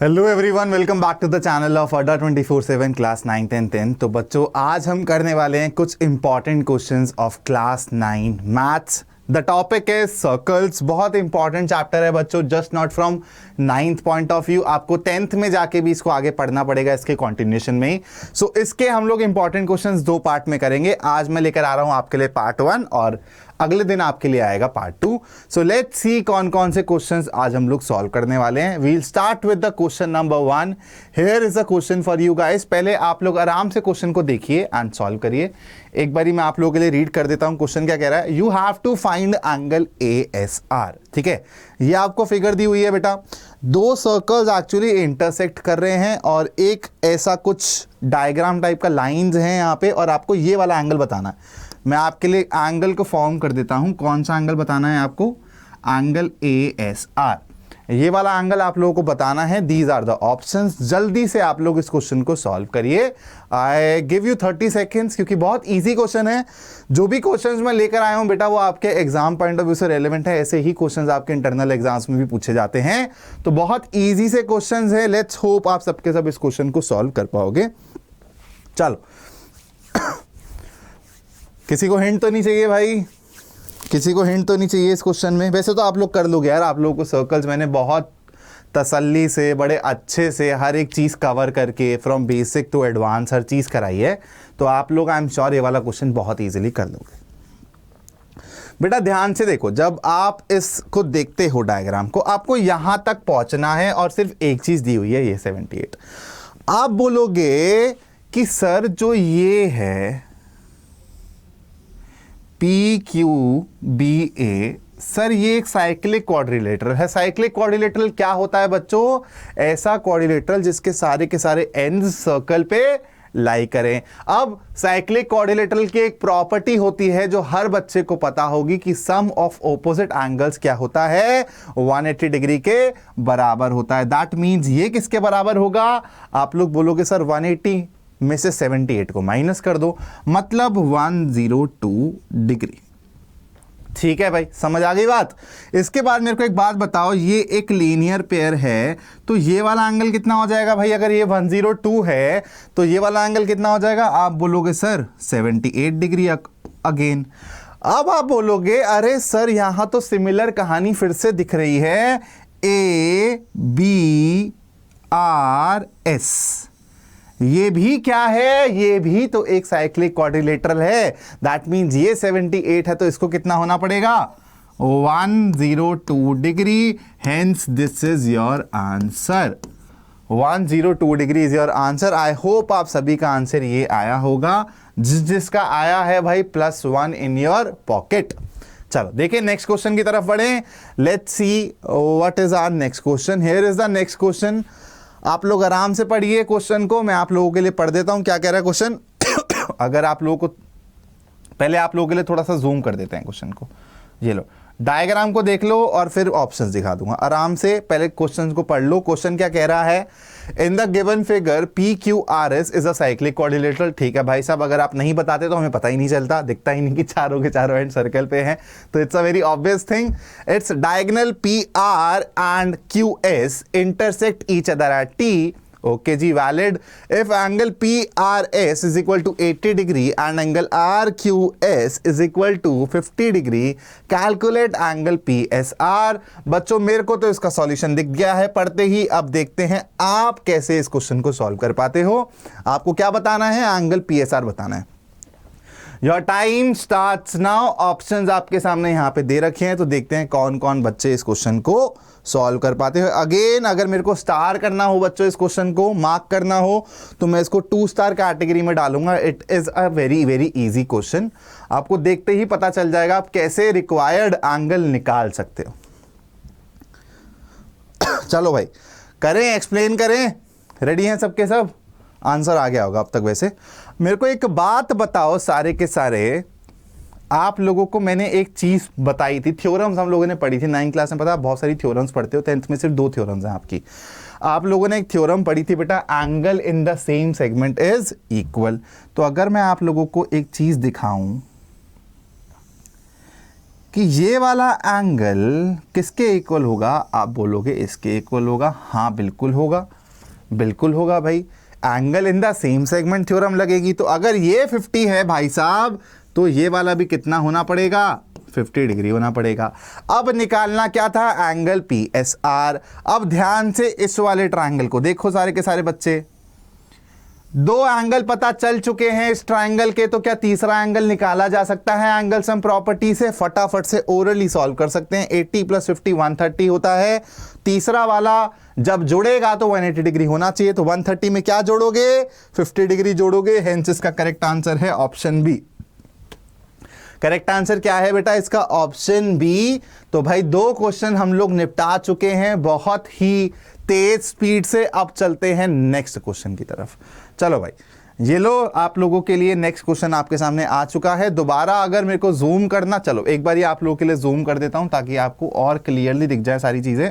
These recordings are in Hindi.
Hello everyone, welcome back to the channel of Adda 24/7 class 9 10 10। तो बच्चों, आज हम करने वाले हैं कुछ important questions of class 9 maths. The topic is circles. बहुत इंपॉर्टेंट चैप्टर है बच्चों, just not from 9th point of view, आपको 10th में जाके भी इसको आगे पढ़ना पड़ेगा इसके कंटिन्यूएशन में ही। सो इसके हम लोग इंपॉर्टेंट क्वेश्चंस दो पार्ट में करेंगे। आज मैं लेकर आ रहा हूं आपके लिए पार्ट 1 और अगले दिन आपके लिए आएगा पार्ट 2। सो लेट्स सी कौन कौन से क्वेश्चंस आज हम लोग सॉल्व करने वाले हैं। We'll start with the question number 1। Here is a question for you guys. पहले आप लोग आराम से क्वेश्चन को देखिए एंड सॉल्व करिए। एक बारी मैं आप लोगों के लिए रीड कर देता हूं। क्वेश्चन क्या कह रहा है? You have to find angle ASR। ठीक है, ये आपको फिगर दी हुई है बेटा। दो सर्कल्स एक्चुअली इंटरसेक्ट कर रहे हैं और एक ऐसा कुछ डायग्राम टाइप का लाइंस हैं यहाँ पे, और आपको ये वाला एंगल बताना है। मैं आपके लिए एंगल को फॉर्म कर देता हूं। कौन सा एंगल बताना है आपको? Angle ASR। ये वाला एंगल आप लोगों को बताना है। These are the options. जल्दी से आप लोग इस क्वेश्चन को सॉल्व करिए। आई गिव यू 30 सेकेंड्स, क्योंकि बहुत इजी क्वेश्चन है। जो भी क्वेश्चंस मैं लेकर आया हूं बेटा, वो आपके एग्जाम पॉइंट ऑफ व्यू से रेलेवेंट है। ऐसे ही क्वेश्चंस आपके इंटरनल एग्जाम्स में भी पूछे जाते हैं। तो बहुत ईजी से क्वेश्चंस है। लेट्स होप आप सबके सब इस क्वेश्चन को सॉल्व कर पाओगे। चलो, किसी को हिंट तो नहीं चाहिए भाई? किसी को हिंट तो नहीं चाहिए इस क्वेश्चन में? वैसे तो आप लोग कर लोगे यार। आप लोगों को सर्कल्स मैंने बहुत तसल्ली से, बड़े अच्छे से हर एक चीज़ कवर करके फ्रॉम बेसिक टू एडवांस हर चीज़ कराई है। तो आप लोग आई एम श्योर ये वाला क्वेश्चन बहुत इजीली कर लोगे। बेटा ध्यान से देखो, जब आप इसको देखते हो डायग्राम को, आपको यहां तक पहुंचना है और सिर्फ एक चीज़ दी हुई है, ये 78। आप बोलोगे कि सर जो ये है PQBA, सर ये एक साइक्लिक क्वाड्रिलेटरल है। साइक्लिक क्वाड्रिलेटरल क्या होता है बच्चों? ऐसा क्वाड्रिलेटरल जिसके सारे के सारे एंड्स सर्कल पे लाई करें। अब साइक्लिक क्वाड्रिलेटरल की एक प्रॉपर्टी होती है जो हर बच्चे को पता होगी कि सम ऑफ ऑपोजिट एंगल्स क्या होता है? 180 डिग्री के बराबर होता है। दैट मींस ये किसके बराबर होगा? आप लोग बोलोगे सर 180 में से 78 को माइनस कर दो, मतलब 102 डिग्री। ठीक है भाई, समझ आ गई बात? इसके बाद मेरे को एक बात बताओ, ये एक लीनियर पेयर है, तो ये वाला एंगल कितना हो जाएगा भाई? अगर ये 102 है तो ये वाला एंगल कितना हो जाएगा? आप बोलोगे सर 78 डिग्री अगेन। अब आप बोलोगे अरे सर यहां तो सिमिलर कहानी फिर से दिख रही है, ABRS। ये भी क्या है? ये भी तो एक साइक्लिक क्वाड्रिलेटरल है। दैट मींस ये 78 है, तो इसको कितना होना पड़ेगा? 102 degree. Hence this is your answer. 102 degree is your answer. I hope आप सभी का आंसर ये आया होगा। जिसका आया है भाई +1 इन योर पॉकेट। चलो देखिए नेक्स्ट क्वेश्चन की तरफ बढ़े। Let's see what is our next question. Here is the next question. आप लोग आराम से पढ़िए क्वेश्चन को। मैं आप लोगों के लिए पढ़ देता हूं क्या कह रहा है क्वेश्चन। अगर आप लोगों को पहले आप लोगों के लिए थोड़ा सा जूम कर देते हैं क्वेश्चन को। ये लो, डायग्राम को देख लो और फिर ऑप्शंस दिखा दूंगा। आराम से पहले क्वेश्चन को पढ़ लो। क्वेश्चन क्या कह रहा है? In the given figure PQRS is a cyclic quadrilateral. ठीक है भाई साहब, अगर आप नहीं बताते तो हमें पता ही नहीं चलता, दिखता ही नहीं कि चारों के चारों एंड सर्कल पे हैं। तो it's a very obvious thing. It's diagonal PR and QS intersect each other at T। Okay जी, valid. If angle PRS is equal to 80 degree and angle RQS is equal to 50 degree, calculate angle PSR। बच्चों मेरे को तो इसका सॉल्यूशन दिख गया है पढ़ते ही। अब देखते हैं आप कैसे इस क्वेश्चन को सॉल्व कर पाते हो। आपको क्या बताना है? एंगल PSR बताना है। Your time starts now. Options आपके सामने यहां पे दे रखे हैं, तो देखते हैं कौन कौन बच्चे इस क्वेश्चन को सॉल्व कर पाते हो। अगेन अगर मेरे को स्टार करना हो बच्चों, इस क्वेश्चन को मार्क करना हो, तो मैं इसको 2 स्टार कैटेगरी में डालूंगा। It is a very very easy question. आपको देखते ही पता चल जाएगा आप कैसे रिक्वायर्ड एंगल निकाल सकते हो। चलो भाई करें, एक्सप्लेन करें। रेडी हैं सबके सब? आंसर आ गया होगा अब तक। वैसे मेरे को एक बात बताओ, सारे के सारे आप लोगों को मैंने एक चीज बताई थी। थ्योरम्स हम लोगों ने पढ़ी थी 9th क्लास में। पता है बहुत सारी थ्योरम्स पढ़ते हो, 10th में सिर्फ 2 थ्योरम्स हैं आपकी। आप लोगों ने एक थ्योरम पढ़ी थी बेटा, angle in the same segment is equal. तो अगर मैं आप लोगों को एक चीज दिखाऊं, कि ये वाला एंगल किसके इक्वल होगा, आप बोलोगे इसके इक्वल होगा। हाँ बिल्कुल होगा, बिल्कुल होगा भाई, angle in the same segment theorem लगेगी। तो अगर ये 50 है भाई साहब, तो ये वाला भी कितना होना पड़ेगा, 50 डिग्री होना पड़ेगा। अब निकालना क्या था, एंगल पी एस आर। अब ध्यान से इस वाले ट्रायंगल को देखो सारे के सारे बच्चे, दो एंगल पता चल चुके हैं इस ट्रायंगल के, तो क्या तीसरा एंगल निकाला जा सकता है एंगल सम प्रॉपर्टी से? फटाफट से ओरली सॉल्व कर सकते हैं। 80 + 50 130 होता है। तीसरा वाला जब जुड़ेगा तो 180 डिग्री होना चाहिए, तो 130 में क्या जोड़ोगे, 50 डिग्री जोड़ोगे। हेंस इसका करेक्ट आंसर है ऑप्शन बी। करेक्ट आंसर क्या है बेटा इसका, ऑप्शन बी। तो भाई दो क्वेश्चन हम लोग निपटा चुके हैं बहुत ही तेज स्पीड से। अब चलते हैं नेक्स्ट क्वेश्चन की तरफ। चलो भाई, ये लो आप लोगों के लिए नेक्स्ट क्वेश्चन आपके सामने आ चुका है। दोबारा अगर मेरे को जूम करना, चलो एक बार ये आप लोगों के लिए जूम कर देता हूं ताकि आपको और क्लियरली दिख जाए सारी चीजें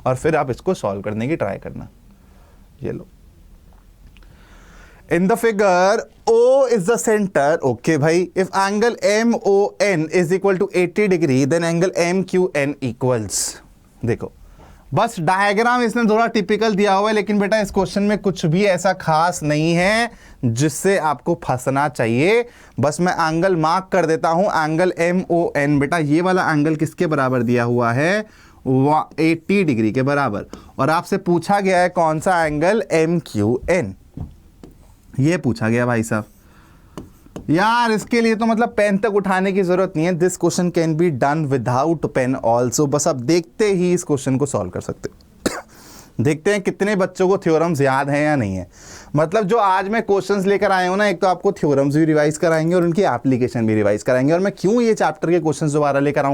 और फिर आप इसको सॉल्व करने की ट्राई करना। ये लो, in the figure O is the center, okay भाई, if angle MON is equal to 80 degree then angle MQN equals, देखो बस डायग्राम इसने थोड़ा टिपिकल दिया हुआ है, लेकिन बेटा इस क्वेश्चन में कुछ भी ऐसा खास नहीं है जिससे आपको फंसना चाहिए। बस मैं एंगल मार्क कर देता हूं, एंगल MON, बेटा ये वाला एंगल किसके बराबर दिया हुआ है, 80 डिग्री के बराबर। और आपसे पूछा गया है कौन सा एंगल, MQN, ये पूछा गया भाई साहब। यार इसके लिए तो मतलब पेन तक उठाने की जरूरत नहीं है, this question can be done without pen also. बस आप देखते ही इस क्वेश्चन को सॉल्व कर सकते देखते हैं कितने बच्चों को थ्योरम्स याद हैं या नहीं है। मतलब जो आज मैं क्वेश्चंस लेकर आया हूं ना, एक तो आपको थ्योरम्स भी रिवाइज कराएंगे और उनकी एप्लीकेशन भी रिवाइज कराएंगे। और मैं क्यों ये चैप्टर के क्वेश्चंस दोबारा लेकर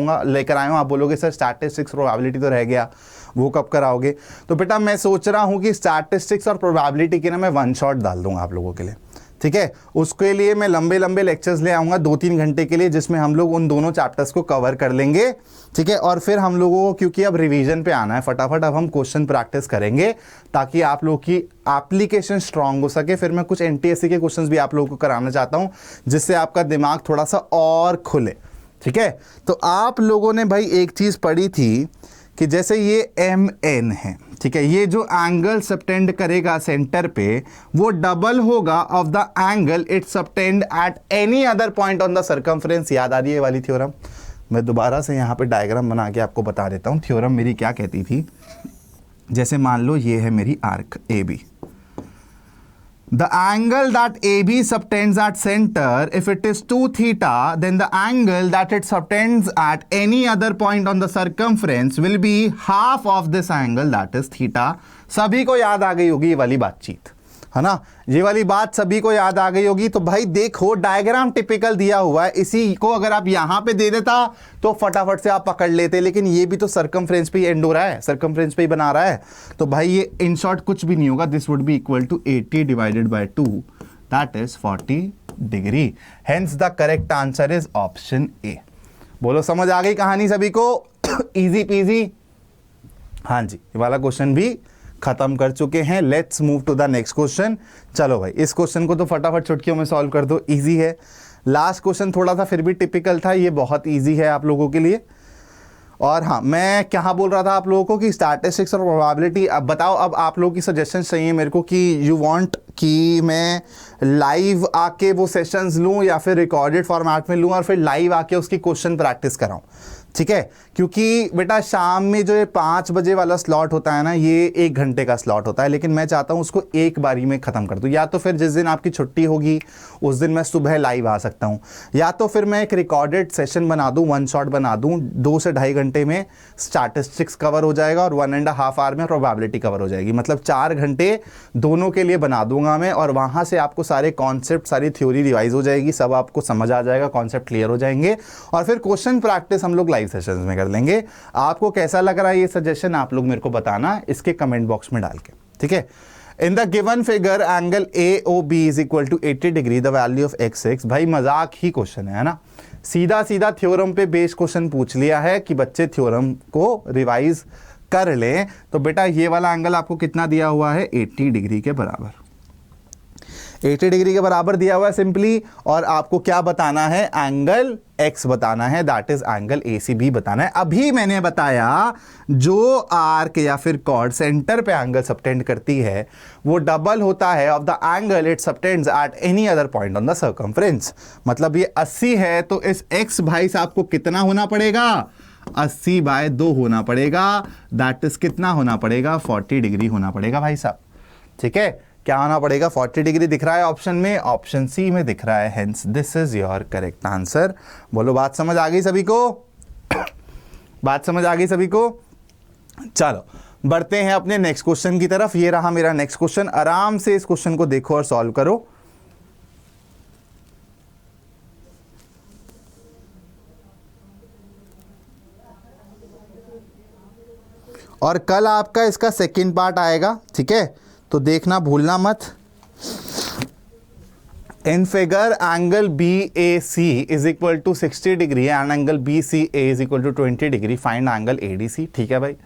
आया हूं, आप बोलोगे सर स्टैटिस्टिक्स प्रोबेबिलिटी तो रह गया, वो कब कराओगे? तो बेटा मैं सोच रहा हूं कि स्टैटिस्टिक्स और प्रोबेबिलिटी की ना मैं वन शॉट डाल दूंगा आप लोगों के लिए, ठीक है। उसके लिए मैं लंबे लंबे लेक्चर्स ले आऊंगा 2-3 घंटे के लिए, जिसमें हम लोग उन दोनों चैप्टर्स को कवर कर लेंगे, ठीक है। और फिर हम लोगों को, क्योंकि अब रिवीजन पे आना है फटाफट, अब हम क्वेश्चन प्रैक्टिस करेंगे ताकि आप लोगों की एप्लीकेशन स्ट्रांग हो सके। फिर मैं कुछ NTSC के क्वेश्चंस भी आप लोगों को कराना चाहता हूं, जिससे आपका दिमाग थोड़ा सा और खुले, ठीक है। तो आप लोगों ने भाई एक चीज पढ़ी थी कि जैसे ये MN है, ठीक है, ये जो एंगल सबटेंड करेगा सेंटर पे वो डबल होगा of the angle it subtend at any other point on the circumference. याद आ रही है वाली थ्योरम? मैं दोबारा से यहाँ पे डायग्राम बना के आपको बता देता हूँ। थ्योरम मेरी क्या कहती थी, जैसे मान लो ये है मेरी arc AB, the angle that AB subtends at center, if it is 2 theta, then the angle that it subtends at any other point on the circumference will be half of this angle, that is theta. सभी को याद आ गई होगी ये वाली बातचीत, है ना? ये वाली बात सभी को याद आ गई होगी। तो भाई देखो डायग्राम टिपिकल दिया हुआ है, इसी को अगर आप यहां पे दे देता तो फटाफट से आप पकड़ लेते, लेकिन ये भी तो सर्कमफ्रेंस पे ही एंड हो रहा है, सर्कमफ्रेंस पे ही बना रहा है। तो भाई ये इन शॉर्ट कुछ भी नहीं होगा, this would be equal to 80 divided by 2, that is 40 degree. Hence the correct answer is option A. बोलो समझ आ गई कहानी सभी को? Easy peasy. हाँ जी, ये वाला क्वेश्चन भी खत्म कर चुके हैं। Let's move to the next question. चलो भाई इस क्वेश्चन को तो फटाफट चुटकियों में सॉल्व कर दो, इजी है। लास्ट क्वेश्चन थोड़ा सा फिर भी टिपिकल था, ये बहुत इजी है आप लोगों के लिए। और हाँ, मैं क्या बोल रहा था आप लोगों को कि स्टैटिस्टिक्स और प्रोबेबिलिटी, अब बताओ, अब आप लोगों की सजेशन चाहिए मेरे को कि यू वांट कि मैं लाइव आके वो सेशंस लूँ या फिर रिकॉर्डेड फॉर्मेट में लूँ और फिर लाइव आके उसकी क्वेश्चन प्रैक्टिस कराऊँ, ठीक है। क्योंकि बेटा शाम में जो ये 5 बजे वाला स्लॉट होता है ना, ये 1 घंटे का स्लॉट होता है, लेकिन मैं चाहता हूँ उसको एक बारी में ख़त्म कर दूँ। या तो फिर जिस दिन आपकी छुट्टी होगी उस दिन मैं सुबह लाइव आ सकता हूँ, या तो फिर मैं एक रिकॉर्डेड सेशन बना दूँ, वन शॉट बना दूँ, 2 से ढाई घंटे में स्टैटिस्टिक्स कवर हो जाएगा और 1.5 आवर में प्रोबेबिलिटी कवर हो जाएगी। मतलब 4 घंटे दोनों के लिए बना दूंगा मैं, और वहाँ से आपको सारे कॉन्सेप्ट, सारी थ्योरी रिवाइज हो जाएगी, सब आपको समझ आ जाएगा, कॉन्सेप्ट क्लियर हो जाएंगे, और फिर क्वेश्चन प्रैक्टिस हम लोग लाइव सेशंस में कर लेंगे। आपको कैसा लग रहा है ये सजेशन, आप लोग मेरे को बताना इसके कमेंट बॉक्स में डाल के, ठीक है। In the given figure angle AOB is equal to 80 degree, the value of x6। भाई मजाक ही क्वेश्चन है ना, सीधा सीधा थ्योरम पे बेस्ड क्वेश्चन पूछ लिया है कि बच्चे थ्योरम को रिवाइज कर लें। तो बेटा ये वाला एंगल आपको कितना दिया हुआ है, 80 डिग्री के बराबर। 80 डिग्री के बराबर दिया हुआ है सिंपली, और आपको क्या बताना है, एंगल x बताना है, दैट इज एंगल ACB बताना है। अभी मैंने बताया जो आर्क या फिर कॉर्ड सेंटर पे एंगल सबटेंड करती है वो डबल होता है of the angle it subtends at any other point on the circumference. मतलब ये 80 है तो इस x भाई साहब को कितना होना पड़ेगा, 80/2 होना पड़ेगा, दैट इज कितना होना पड़ेगा, 40 डिग्री होना पड़ेगा भाई साहब। ठीक है, क्या होना पड़ेगा, 40 डिग्री दिख रहा है ऑप्शन में, ऑप्शन सी में दिख रहा है, hence this is your correct answer. बोलो बात समझ आ गई सभी को, बात समझ आ गई सभी को। चलो बढ़ते हैं अपने नेक्स्ट क्वेश्चन की तरफ। ये रहा मेरा नेक्स्ट क्वेश्चन, आराम से इस क्वेश्चन को देखो और सॉल्व करो। और कल आपका इसका सेकंड पार्ट आएगा, ठीक है, तो देखना भूलना मत। In figure angle BAC is equal to 60 degree and angle BCA is equal to 20 degree, find angle ADC। ठीक है भाई,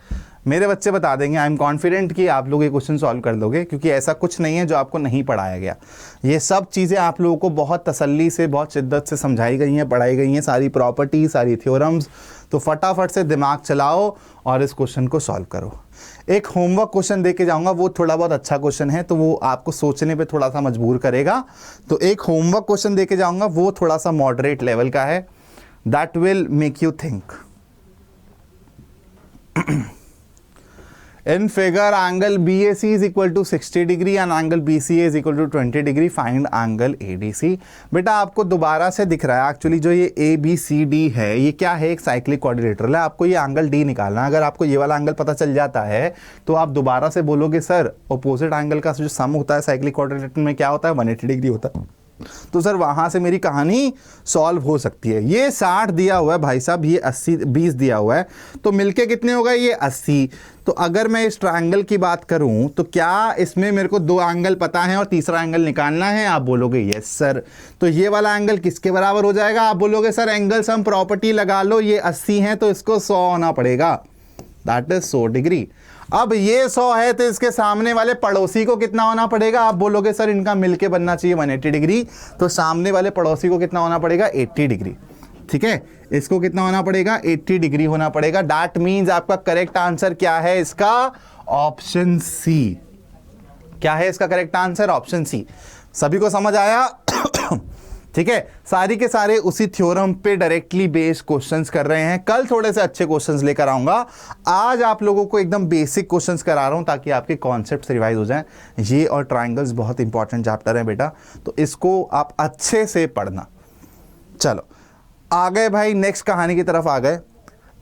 मेरे बच्चे बता देंगे, आई एम कॉन्फिडेंट कि आप लोग ये क्वेश्चन सॉल्व कर दोगे, क्योंकि ऐसा कुछ नहीं है जो आपको नहीं पढ़ाया गया। ये सब चीज़ें आप लोगों को बहुत तसल्ली से, बहुत शिद्दत से समझाई गई हैं, पढ़ाई गई हैं, सारी प्रॉपर्टी, सारी थ्योरम्स। तो फटाफट से दिमाग चलाओ और इस क्वेश्चन को सॉल्व करो। एक होमवर्क क्वेश्चन दे के जाऊंगा, वो थोड़ा बहुत अच्छा क्वेश्चन है तो वो आपको सोचने पे थोड़ा सा मजबूर करेगा। तो एक होमवर्क क्वेश्चन दे के जाऊंगा, वो थोड़ा सा मॉडरेट लेवल का है, that will make you think. In figure angle BAC is equal to 60 degree and angle BCA is equal to 20 degree, find angle ADC। बेटा आपको दोबारा से दिख रहा है, एक्चुअली जो ये ABCD है ये क्या है, एक साइक्लिक क्वाड्रिलेटरल है, आपको ये एंगल D निकालना है। अगर आपको ये वाला एंगल पता चल जाता है तो आप दोबारा से बोलोगे सर अपोजिट एंगल का जो सम होता है साइक्लिक क्वाड्रिलेटरल में क्या होता है, 180 डिग्री होता है। तो सर वहां से मेरी कहानी सॉल्व हो सकती है। ये 60 दिया हुआ है भाई साहब, ये 80 20 दिया हुआ है, तो मिलके कितने हो गए, ये 80। तो अगर मैं इस ट्रायंगल की बात करूं तो क्या इसमें मेरे को 2 एंगल पता है और तीसरा एंगल निकालना है, आप बोलोगे यस सर। तो ये वाला एंगल किसके बराबर हो जाएगा, आप बोलोगे सर एंगल सम प्रॉपर्टी लगा लो, ये 80 है तो इसको 100 होना पड़ेगा, दैट इज 100 डिग्री। अब ये 100 है तो इसके सामने वाले पड़ोसी को कितना होना पड़ेगा, आप बोलोगे सर इनका मिलके बनना चाहिए 180 डिग्री, तो सामने वाले पड़ोसी को कितना होना पड़ेगा, 80 डिग्री। ठीक है, इसको कितना होना पड़ेगा, 80 डिग्री होना पड़ेगा। दैट मीन्स आपका करेक्ट आंसर क्या है इसका, ऑप्शन सी। क्या है इसका करेक्ट आंसर, ऑप्शन सी। सभी को समझ आया? ठीक है, सारी के सारे उसी थ्योरम पे डायरेक्टली बेस्ड क्वेश्चंस कर रहे हैं। कल थोड़े से अच्छे क्वेश्चंस लेकर आऊंगा, आज आप लोगों को एकदम बेसिक क्वेश्चंस करा रहा हूं ताकि आपके कॉन्सेप्ट्स रिवाइज हो जाएं। ये और ट्रायंगल्स बहुत इंपॉर्टेंट चैप्टर है बेटा, तो इसको आप अच्छे से पढ़ना। चलो आ गए भाई, नेक्स्ट कहानी की तरफ आ गए।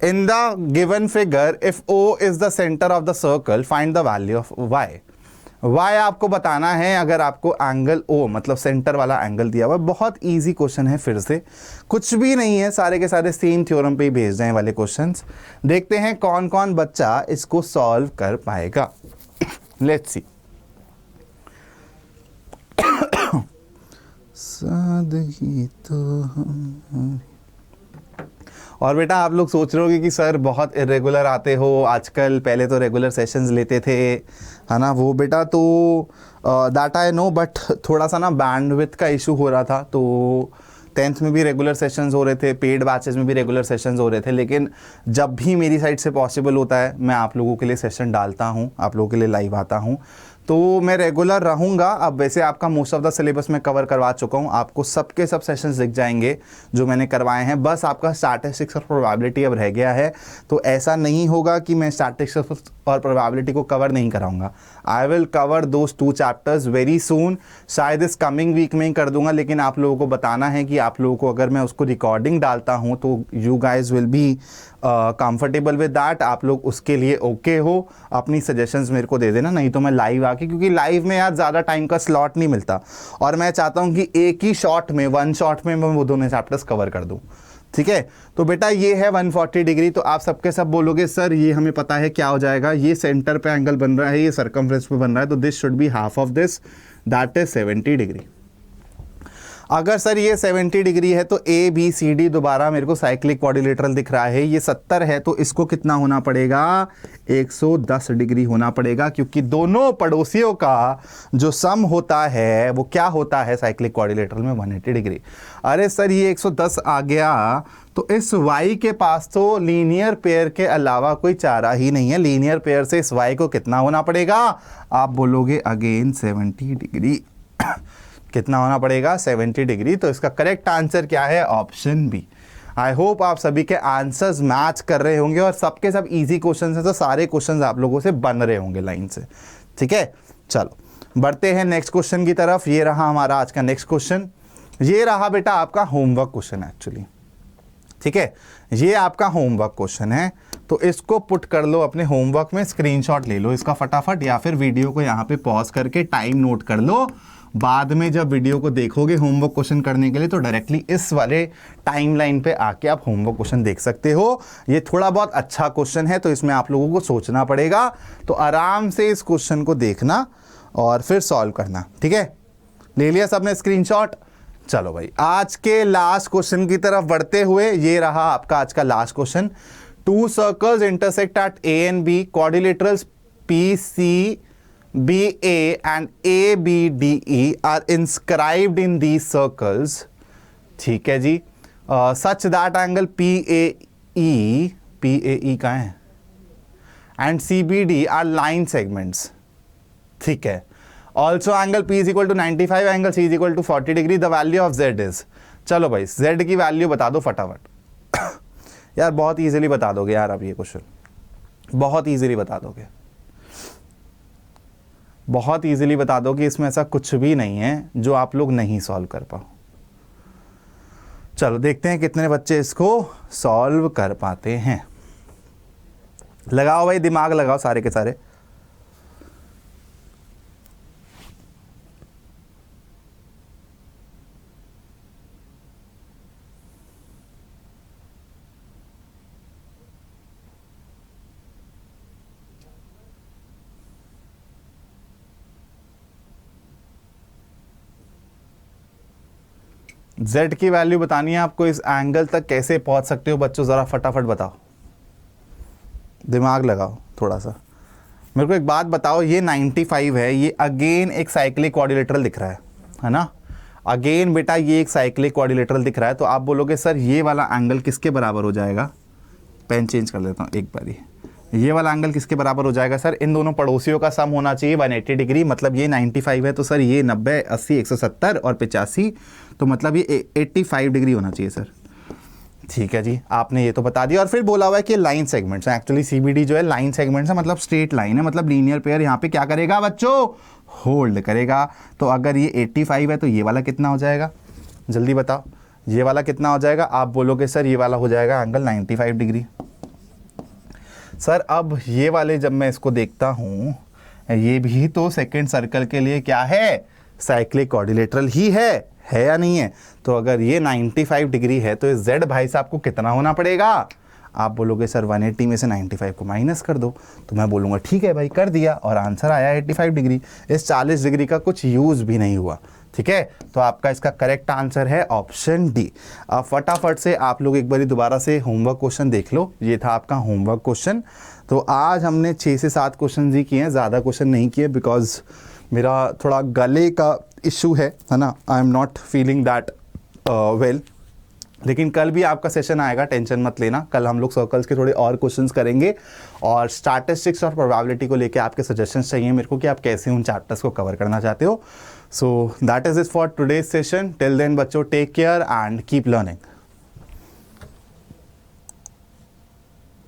इन the given figure if O is the centre of the circle find the value of Y। Y आपको बताना है अगर आपको एंगल O मतलब सेंटर वाला एंगल दिया हुआ है। बहुत इजी क्वेश्चन है, फिर से कुछ भी नहीं है, सारे के सारे सेम थ्योरम पे ही भेज रहे हैं वाले क्वेश्चंस। देखते हैं कौन कौन बच्चा इसको सॉल्व कर पाएगा। Let's see. सादगी तो हम। और बेटा आप लोग सोच रहे होगे कि सर बहुत इरेगुलर आते हो आजकल, पहले तो रेगुलर सेशंस लेते थे, है ना। वो बेटा तो दैट आई नो, बट थोड़ा सा ना बैंडविड्थ का इशू हो रहा था। तो 10th में भी रेगुलर सेशंस हो रहे थे, पेड बैचेस में भी रेगुलर सेशंस हो रहे थे, लेकिन जब भी मेरी साइड से पॉसिबल होता है मैं आप लोगों के लिए सेशन डालता हूँ, आप लोगों के लिए लाइव आता हूँ, तो मैं रेगुलर रहूँगा। अब वैसे आपका मोस्ट ऑफ द सिलेबस मैं कवर करवा चुका हूँ, आपको सबके सब सेशंस दिख जाएंगे जो मैंने करवाए हैं। बस आपका स्टैटिस्टिक्स और प्रोबेबिलिटी अब रह गया है, तो ऐसा नहीं होगा कि मैं स्टैटिस्टिक्स और प्रोबेबिलिटी को कवर नहीं कराऊंगा। I will cover those 2 chapters very soon, शायद इस कमिंग वीक में ही कर दूंगा, लेकिन आप लोगों को बताना है कि आप लोगों को अगर मैं उसको रिकॉर्डिंग डालता हूँ तो you guys will be comfortable with that, आप लोग उसके लिए ओके हो। अपनी सजेशंस मेरे को दे देना, नहीं तो मैं लाइव आके, क्योंकि लाइव में यार ज़्यादा टाइम का स्लॉट नहीं मिलता और मैं चाहता हूँ कि एक ही शॉट में, 1 शॉट में मैं वो दोनों चैप्टर्स कवर कर दूँ। ठीक है, तो बेटा ये है 140 डिग्री। तो आप सबके सब बोलोगे सर ये हमें पता है क्या हो जाएगा, ये सेंटर पे एंगल बन रहा है, ये सर्कमफ्रेंस पे बन रहा है, तो this should be half of this, that is 70 degree. अगर सर ये 70 डिग्री है तो ए बी सी डी दोबारा मेरे को साइक्लिक क्वाड्रिलेटरल दिख रहा है, ये 70 है तो इसको कितना होना पड़ेगा, 110 डिग्री होना पड़ेगा, क्योंकि दोनों पड़ोसियों का जो सम होता है वो क्या होता है साइक्लिक क्वाड्रिलेटरल में, 180 डिग्री। अरे सर ये 110 आ गया तो इस y के पास तो लीनियर पेयर के अलावा कोई चारा ही नहीं है, लीनियर पेयर से इस y को कितना होना पड़ेगा, आप बोलोगे अगेन 70 डिग्री कितना होना पड़ेगा, 70 डिग्री। तो इसका करेक्ट आंसर क्या है, ऑप्शन बी। आई होप आप सभी के आंसर्स मैच कर रहे होंगे और सबके सब इजी क्वेश्चन है, तो सारे क्वेश्चंस आप लोगों से बन रहे होंगे लाइन से, ठीक है। चलो बढ़ते हैं नेक्स्ट क्वेश्चन की तरफ। ये रहा हमारा आज का नेक्स्ट क्वेश्चन, ये रहा बेटा आपका होमवर्क क्वेश्चन एक्चुअली, ठीक है। ये आपका होमवर्क क्वेश्चन है, तो इसको पुट कर लो अपने होमवर्क में, स्क्रीनशॉट ले लो इसका फटाफट, या फिर वीडियो को यहाँ पे पॉज करके टाइम नोट कर लो। बाद में जब वीडियो को देखोगे होमवर्क क्वेश्चन करने के लिए तो डायरेक्टली इस वाले टाइमलाइन पे आके आप होमवर्क क्वेश्चन देख सकते हो। ये थोड़ा बहुत अच्छा क्वेश्चन है तो इसमें आप लोगों को सोचना पड़ेगा, तो आराम से इस क्वेश्चन को देखना और फिर सॉल्व करना, ठीक है। ले लिया सबने स्क्रीनशॉट। चलो भाई आज के लास्ट क्वेश्चन की तरफ बढ़ते हुए, ये रहा आपका आज का last question. Two circles intersect at A and B, quadrilaterals P C B A and A B D E are inscribed in these circles, ठीक है जी, such that angle P A E कहाँ है, and C B D are line segments, ठीक है। Also angle P is equal to 95, angle C is equal to 40 degree, the value of Z is. चलो भाई Z की वैल्यू बता दो फटाफट यार बहुत इजीली बता दोगे यार, अब ये क्वेश्चन बहुत इजीली बता दोगे, बहुत इजीली बता दोगे, इसमें ऐसा कुछ भी नहीं है जो आप लोग नहीं सॉल्व कर पाओ। चलो देखते हैं कितने बच्चे इसको सॉल्व कर पाते हैं। लगाओ भाई दिमाग लगाओ सारे के सारे। Z की वैल्यू बतानी है आपको, इस एंगल तक कैसे पहुंच सकते हो बच्चों, ज़रा फटाफट बताओ, दिमाग लगाओ थोड़ा सा। मेरे को एक बात बताओ, ये 95 है, ये अगेन एक साइक्लिक क्वाड्रिलेटरल दिख रहा है ना, अगेन बेटा ये एक साइक्लिक क्वाड्रिलेटरल दिख रहा है, तो आप बोलोगे सर ये वाला एंगल किसके बराबर हो जाएगा, पेन चेंज कर लेता हूँ एक बारी, ये वाला एंगल किसके बराबर हो जाएगा सर, इन दोनों पड़ोसियों का सम होना चाहिए 180 डिग्री, मतलब ये 95 है तो सर ये 90, 80, 170 और 85, तो मतलब ये 85 डिग्री होना चाहिए सर, ठीक है जी। आपने ये तो बता दिया, और फिर बोला हुआ है कि लाइन सेगमेंट्स हैं, एक्चुअली CBD जो है लाइन सेगमेंट्स है, मतलब स्ट्रेट लाइन है, मतलब लीनियर पेयर यहाँ पे क्या करेगा बच्चों, होल्ड करेगा। तो अगर ये 85 है तो ये वाला कितना हो जाएगा, जल्दी बताओ, ये वाला कितना हो जाएगा, आप बोलोगे सर ये वाला हो जाएगा एंगल 95 डिग्री। सर अब ये वाले जब मैं इसको देखता हूँ, ये भी तो सेकेंड सर्कल के लिए क्या है, साइक्लिक क्वाड्रिलेटरल ही है या नहीं है। तो अगर ये 95 डिग्री है तो Z भाई साहब को कितना होना पड़ेगा, आप बोलोगे सर 180 में से 95 को माइनस कर दो, तो मैं बोलूँगा ठीक है भाई कर दिया, और आंसर आया 85 डिग्री। इस 40 डिग्री का कुछ यूज़ भी नहीं हुआ, ठीक है। तो आपका इसका करेक्ट आंसर है ऑप्शन डी। अब फटाफट से आप लोग एक बारी दोबारा से होमवर्क क्वेश्चन देख लो, ये था आपका होमवर्क क्वेश्चन। तो आज हमने 6 से 7 क्वेश्चन ही किए हैं, ज़्यादा क्वेश्चन नहीं किए, बिकॉज मेरा थोड़ा गले का इशू है ना, I am not feeling that well. लेकिन कल भी आपका सेशन आएगा, टेंशन मत लेना, कल हम लोग सर्कल्स के थोड़े और क्वेश्चंस करेंगे, और स्टैटिस्टिक्स और प्रोबेबिलिटी को लेके आपके सजेशंस चाहिए मेरे को कि आप कैसे उन चैप्टर्स को कवर करना चाहते हो। So that is it for today's session. Till then बच्चों take care and keep learning.